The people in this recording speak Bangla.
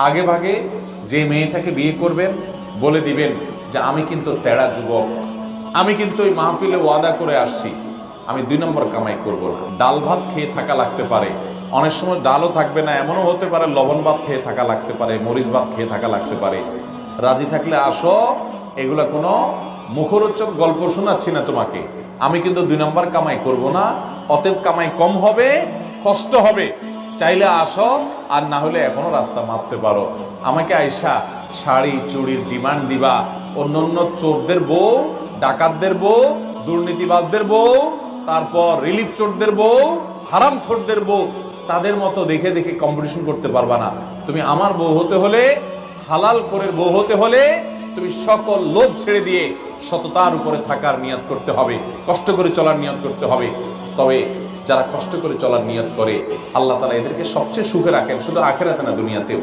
আগে ভাগে যে মেয়েটাকে বিয়ে করবেন বলে দিবেন যে আমি কিন্তু তেড়া যুবক, আমি কিন্তু ওই মাহফিলে ওয়াদা করে আসছি, আমি 2 নম্বর কামাই করব না। ডাল ভাত খেয়ে থাকা লাগতে পারে, অনেক সময় ডালও থাকবে না, এমনও হতে পারে লবণ ভাত খেয়ে থাকা লাগতে পারে, মরিচ ভাত খেয়ে থাকা লাগতে পারে। রাজি থাকলে আসো, এগুলা কোনো মুখরোচক গল্প শোনাচ্ছি না তোমাকে। আমি কিন্তু 2 নম্বর কামাই করব না, অতএব কামাই কম হবে, কষ্ট হবে। চাইলে আসো, আর না হলে এখনো রাস্তা মাপতে পারো। আমাকে আইসা শাড়ি চুড়ির ডিমান্ড দিবা, অন্য চোরদের বউ, ডাকাতদের বউ, দুর্নীতিবাজদের বউ, তারপর রিলিফ চোরদের বউ, হারামখোরদের বউ, তাদের মতো দেখে দেখে কম্পিটিশন করতে পারবা না। তুমি আমার বউ হতে হলে, হালাল করে বউ হতে হলে, তুমি সকল লোভ ছেড়ে দিয়ে সততার উপরে থাকার নিয়ত করতে হবে, কষ্ট করে চলার নিয়ত করতে হবে। তবে যারা কষ্ট করে চলার নিয়ত করে, আল্লাহ তাআলা এদেরকে সবচেয়ে সুখে রাখেন, শুধু আখিরাতে না, দুনিয়াতেও।